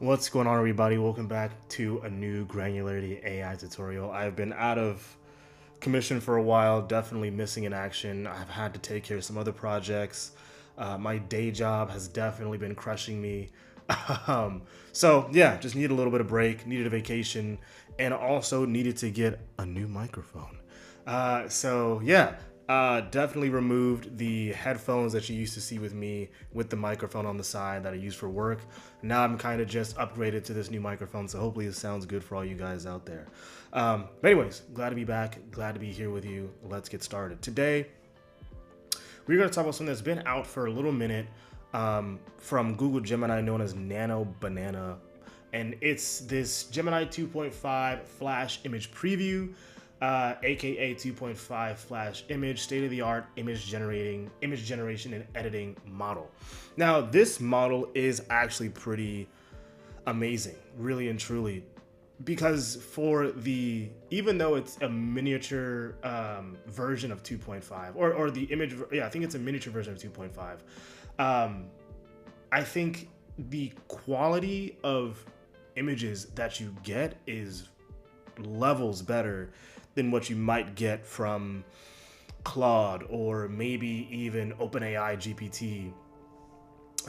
What's going on, everybody? Welcome back to a new Granularity AI tutorial. I've been out of commission for a while, definitely missing in action. I've had to take care of some other projects. My day job has definitely been crushing me. So yeah, just needed a little bit of break, needed a vacation, and also needed to get a new microphone. Definitely removed the headphones that you used to see with me with the microphone on the side that I use for work. Now I'm kind of just upgraded to this new microphone, so hopefully it sounds good for all you guys out there. But anyways, glad to be back, glad to be here with you. Let's get started. Today, we're going to talk about something that's been out for a little minute from Google Gemini known as Nano Banana. And it's this Gemini 2.5 Flash image preview, aka 2.5 Flash image, state-of-the-art image generation and editing model. Now, this model is actually pretty amazing, really and truly, because even though it's a miniature version of 2.5 or the image, I think it's a miniature version of 2.5. I think the quality of images that you get is levels better than what you might get from Claude or maybe even OpenAI GPT.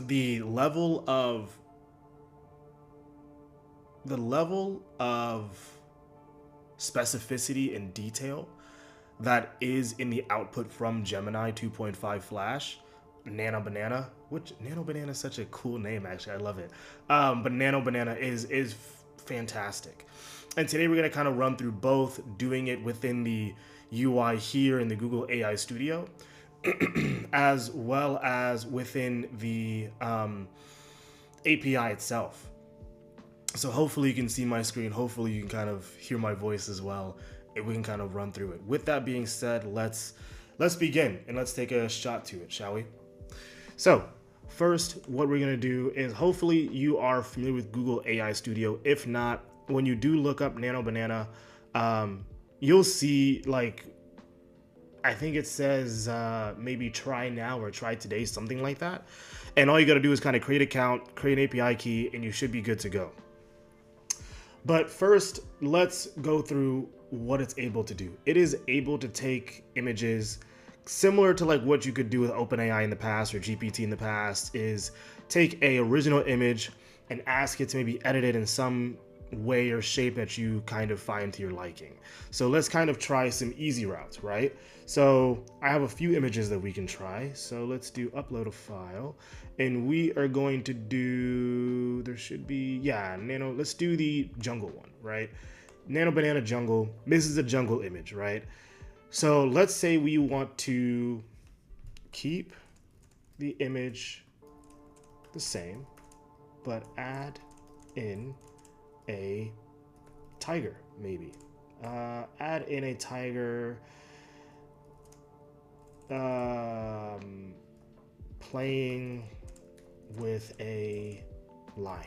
The level of specificity and detail that is in the output from Gemini 2.5 Flash, Nano Banana, which Nano Banana is such a cool name, actually. I love it. But Nano Banana is fantastic. And today we're going to kind of run through both, doing it within the UI here in the Google AI Studio, as well as within the API itself. So hopefully you can see my screen. Hopefully you can kind of hear my voice as well. And we can kind of run through it. With that being said, let's begin and let's take a shot to it, shall we? So first, what we're going to do is, hopefully you are familiar with Google AI Studio. If not, when you do look up Nano Banana, you'll see, like, I think it says maybe try now or try today, something like that. And all you got to do is kind of create an account, create an API key, and you should be good to go. But first, let's go through what it's able to do. It is able to take images similar to like what you could do with OpenAI in the past or GPT in the past, is take a original image and ask it to maybe edit it in some way or shape that you kind of find to your liking. So let's kind of try some easy routes, right? So I have a few images that we can try. So let's do upload a file, and we are going to do, there should be, let's do the jungle one, right? Nano Banana jungle. This is a jungle image, right? So let's say we want to keep the image the same, but add in a tiger, maybe. Add in a tiger playing with a lion.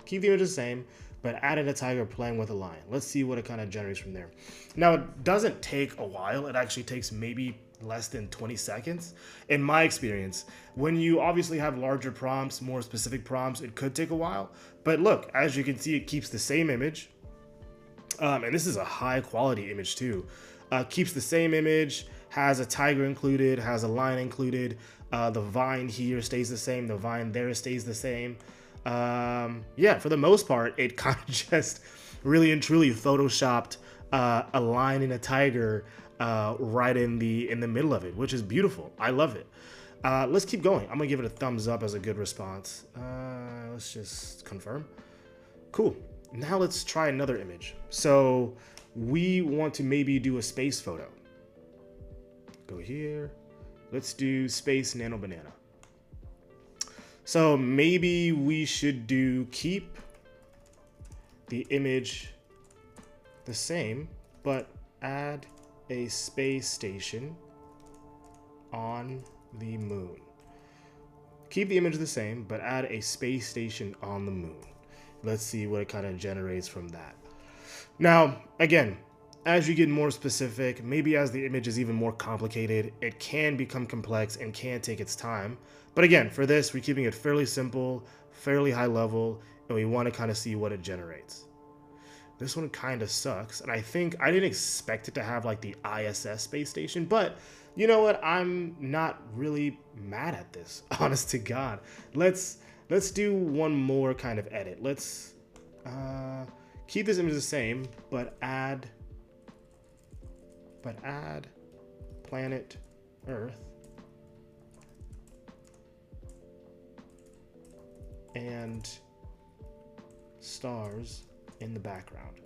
Keep the image the same, but add in a tiger playing with a lion. Let's see what it kind of generates from there. Now, it doesn't take a while. It actually takes maybe less than 20 seconds. In my experience, when you obviously have larger prompts, more specific prompts, it could take a while. But look, as you can see, it keeps the same image. And this is a high quality image too. Keeps the same image, has a tiger included, has a lion included. The vine here stays the same. The vine there stays the same. For the most part, it kind of just really and truly photoshopped a lion and a tiger right in the middle of it, which is beautiful. I love it. Let's keep going. I'm gonna give it a thumbs up as a good response. Let's just confirm. Cool. Now let's try another image. So we want to maybe do a space photo. Go here. Let's do space Nano Banana. So maybe we should keep the image the same, but add a space station on the moon. Keep the image the same, but add a space station on the moon. Let's see what it kind of generates from that. Now, again, as you get more specific, maybe as the image is even more complicated, it can become complex and can take its time. But again, for this, we're keeping it fairly simple, fairly high level, and we want to kind of see what it generates. This one kind of sucks, and I think I didn't expect it to have like the ISS space station, but you know what? I'm not really mad at this, honest to God. Let's do one more kind of edit. Let's keep this image the same, but add planet Earth and stars in the background.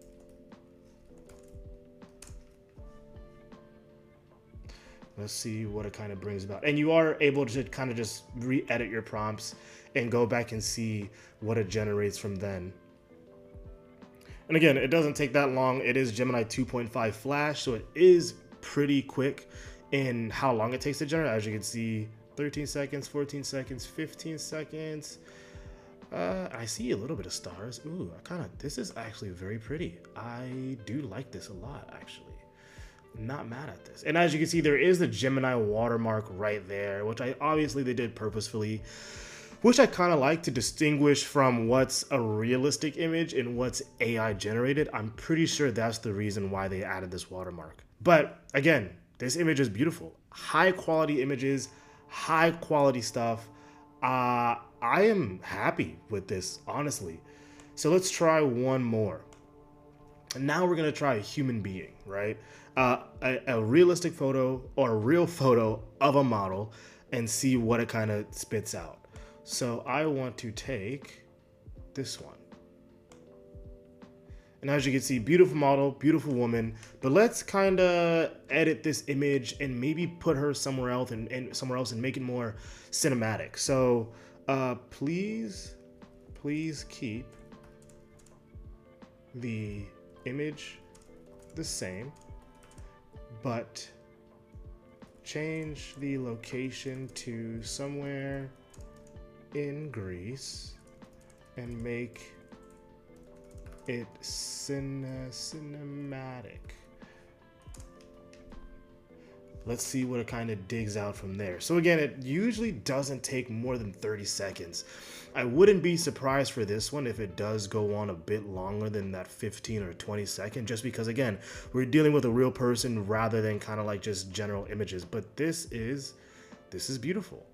Let's see what it kind of brings about. And you are able to kind of just re-edit your prompts and go back and see what it generates from then. And again, it doesn't take that long. It is Gemini 2.5 Flash, so it is pretty quick in how long it takes to generate. As you can see, 13 seconds, 14 seconds, 15 seconds. I see a little bit of stars. Ooh, this is actually very pretty. I do like this a lot, actually. Not mad at this. And as you can see, there is the Gemini watermark right there, which obviously they did purposefully, which I kind of like to distinguish from what's a realistic image and what's AI generated. I'm pretty sure that's the reason why they added this watermark. But again, this image is beautiful. High quality images, high quality stuff. I am happy with this, honestly. So let's try one more. And now we're going to try a human being, right? A realistic photo or a real photo of a model and see what it kind of spits out. So I want to take this one. And as you can see, beautiful model, beautiful woman, but let's kind of edit this image and maybe put her somewhere else and make it more cinematic. So please keep the image the same, but change the location to somewhere in Greece and make it cinematic. Let's see what it kind of digs out from there. So again, it usually doesn't take more than 30 seconds. I wouldn't be surprised for this one if it does go on a bit longer than that 15 or 20 second, just because again, we're dealing with a real person rather than kind of like just general images. But this is beautiful.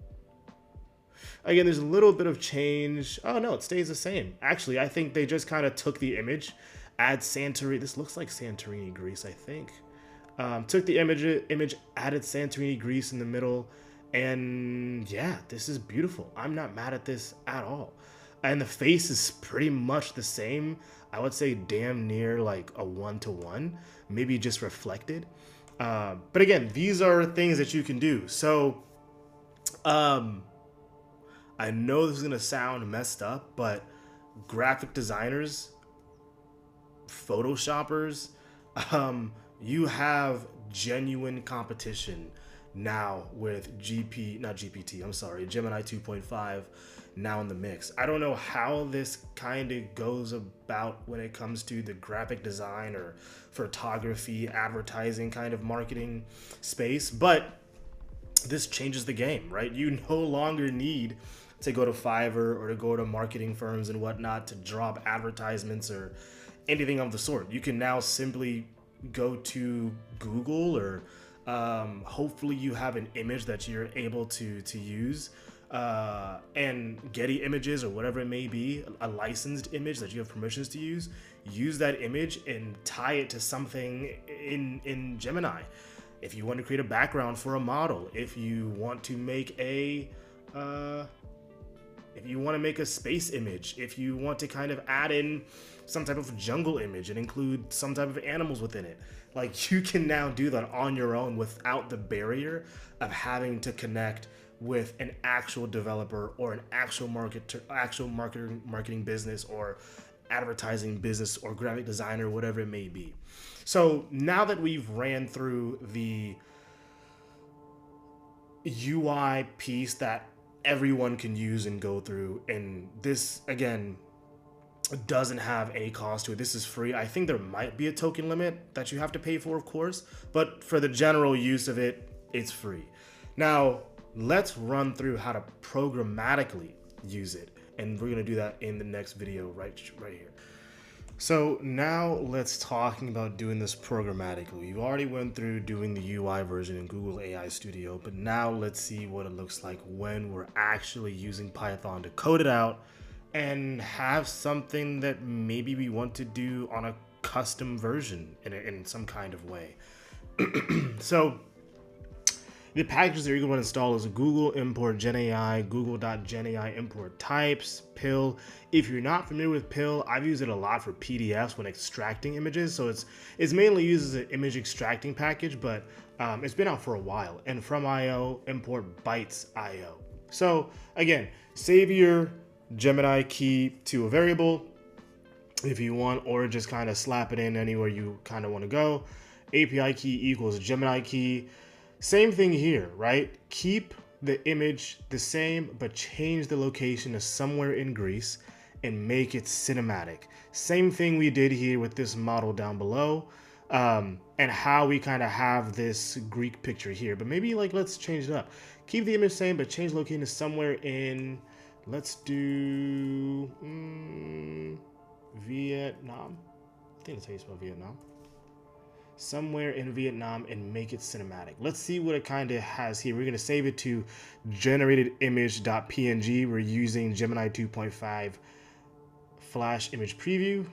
Again, there's a little bit of change. Oh no, it stays the same. Actually, I think they just kind of took the image, add Santorini. This looks like Santorini, Greece, I think. Took the image, added Santorini, Greece in the middle, and yeah, this is beautiful. I'm not mad at this at all. And the face is pretty much the same. I would say damn near like a 1-to-1, maybe just reflected. But again, these are things that you can do. So, I know this is gonna sound messed up, but graphic designers, photoshoppers, you have genuine competition now with Gemini 2.5 now in the mix. I don't know how this kind of goes about when it comes to the graphic design or photography, advertising kind of marketing space, but this changes the game, right? You no longer need to go to Fiverr or to go to marketing firms and whatnot to drop advertisements or anything of the sort. You can now simply go to Google or hopefully you have an image that you're able to use and Getty Images or whatever it may be, a licensed image that you have permissions to use that image and tie it to something in Gemini. If you want to create a background for a model, if you want to make a space image, if you want to kind of add in some type of jungle image and include some type of animals within it, like you can now do that on your own without the barrier of having to connect with an actual developer or an actual marketing business or advertising business or graphic designer, whatever it may be. So now that we've ran through the UI piece that everyone can use and go through, and this again doesn't have any cost to it, this is free. I think there might be a token limit that you have to pay for, of course, but for the general use of it, it's free. Now let's run through how to programmatically use it And we're gonna do that in the next video right here. So now let's talking about doing this programmatically. We've already went through doing the UI version in Google AI Studio, but now let's see what it looks like when we're actually using Python to code it out and have something that maybe we want to do on a custom version in some kind of way. So the packages that you're going to install is Google import GenAI, Google.GenAI import types, Pill. If you're not familiar with Pill, I've used it a lot for PDFs when extracting images. So it's mainly used as an image extracting package, but it's been out for a while. And from IO, import bytes.io. So again, save your Gemini key to a variable if you want, or just kind of slap it in anywhere you kind of want to go. API key equals Gemini key. Same thing here, right? Keep the image the same, but change the location to somewhere in Greece and make it cinematic. Same thing we did here with this model down below, and how we kind of have this Greek picture here. But maybe like, let's change it up. Keep the image same, but change location to somewhere in, let's do Vietnam. I think that's how you spell Vietnam. Somewhere in Vietnam, and make it cinematic. Let's see what it kind of has here. We're going to save it to generated image.png. We're using Gemini 2.5 flash image preview.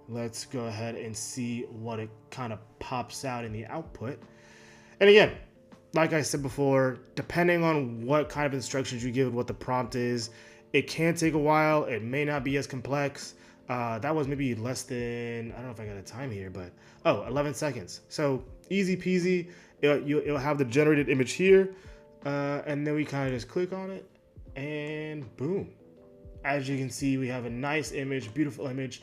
Let's go ahead and see what it kind of pops out in the output. And again, like I said before, depending on what kind of instructions you give, what the prompt is, it can take a while. It may not be as complex. That was maybe less than, I don't know if I got a time here, but 11 seconds. So easy peasy. It'll have the generated image here, and then we kind of just click on it, and boom. As you can see, we have a nice image, beautiful image,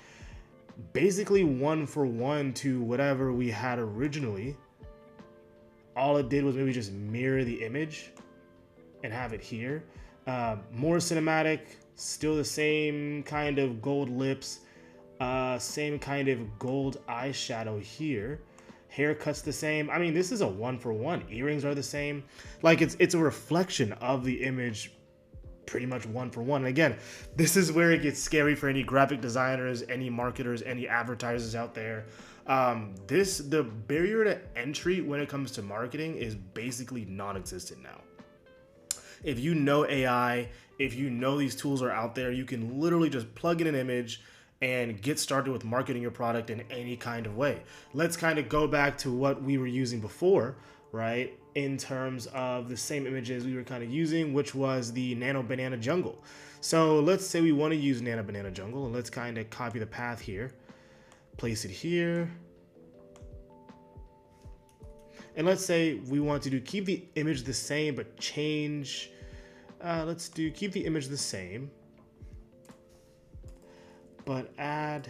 basically 1-for-1 to whatever we had originally. All it did was maybe just mirror the image and have it here. More cinematic. Still the same kind of gold lips, same kind of gold eyeshadow here. Haircut's the same. I mean, this is a 1-for-1. Earrings are the same. Like it's a reflection of the image, pretty much 1-for-1. And again, this is where it gets scary for any graphic designers, any marketers, any advertisers out there. The barrier to entry when it comes to marketing is basically non-existent now. If you know AI, if you know these tools are out there, you can literally just plug in an image and get started with marketing your product in any kind of way. Let's kind of go back to what we were using before, right? In terms of the same images we were kind of using, which was the Nano Banana jungle. So let's say we want to use Nano Banana jungle, and let's kind of copy the path here, place it here. And let's say we want to keep the image the same, but change, keep the image the same, but add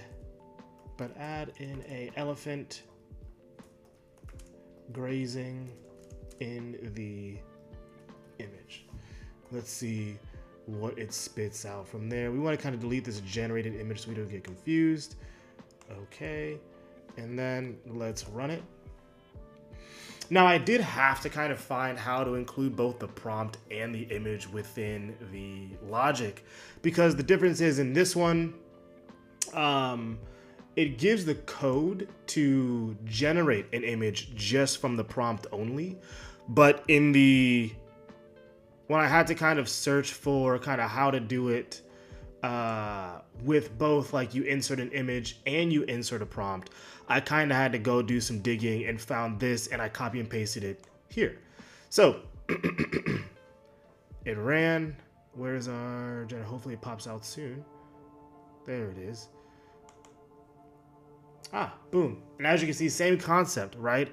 in a elephant grazing in the image. Let's see what it spits out from there. We want to kind of delete this generated image so we don't get confused. Okay, and then let's run it. Now, I did have to kind of find how to include both the prompt and the image within the logic, because the difference is in this one, it gives the code to generate an image just from the prompt only. But when I had to kind of search for kind of how to do it with both, like you insert an image and you insert a prompt, I kind of had to go do some digging and found this, and I copy and pasted it here. So it ran. Where's our, hopefully it pops out soon. There it is. Boom. And as you can see, same concept, right?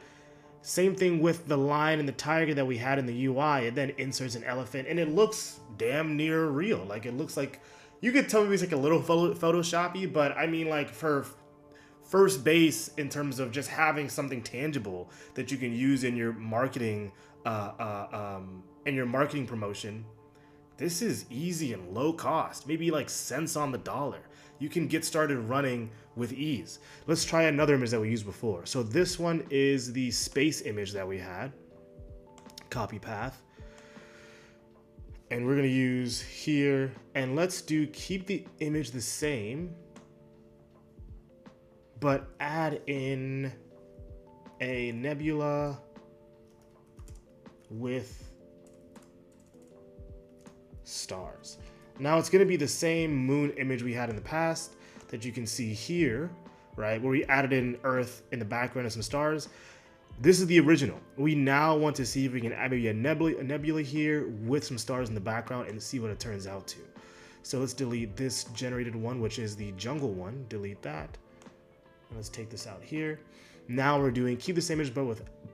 Same thing with the lion and the tiger that we had in the UI. It then inserts an elephant, and it looks damn near real. Like, it looks like, you could tell me it's like a little Photoshoppy, but I mean, like, for first base in terms of just having something tangible that you can use in your marketing, promotion, this is easy and low cost, maybe like cents on the dollar. You can get started running with ease. Let's try another image that we used before. So this one is the space image that we had. Copy path. And we're gonna use here, and let's do keep the image the same, but add in a nebula with stars. Now it's gonna be the same moon image we had in the past that you can see here, right? Where we added in Earth in the background and some stars. This is the original. We now want to see if we can add maybe a nebula here with some stars in the background and see what it turns out to. So let's delete this generated one, which is the jungle one. Delete that. And let's take this out here. Now we're doing keep the same image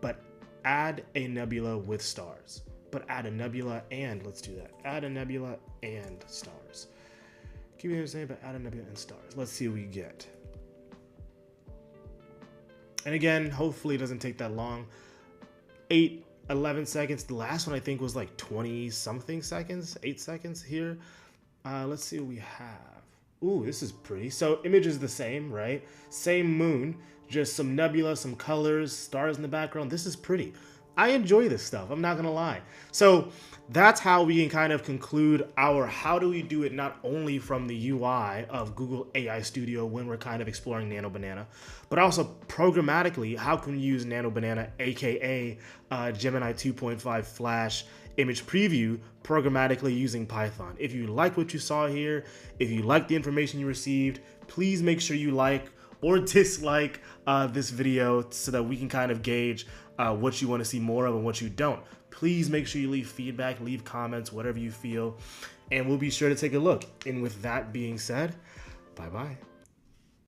but add a nebula with stars. But add a nebula and let's do that. Add a nebula and stars. Keep it the same, but add a nebula and stars. Let's see what we get. And again, hopefully it doesn't take that long. 11 seconds. The last one I think was like 20 something seconds, 8 seconds here. Let's see what we have. Ooh, this is pretty. So image is the same, right? Same moon, just some nebula, some colors, stars in the background. This is pretty. I enjoy this stuff, I'm not gonna lie. So that's how we can kind of conclude our how do we do it, not only from the UI of Google AI Studio when we're kind of exploring Nano Banana, but also programmatically, how can we use Nano Banana, aka Gemini 2.5 Flash image preview programmatically using Python. If you like what you saw here, if you like the information you received, please make sure you like or dislike this video so that we can kind of gauge what you want to see more of and what you don't. Please make sure you leave feedback, leave comments, whatever you feel, and we'll be sure to take a look. And with that being said, bye-bye.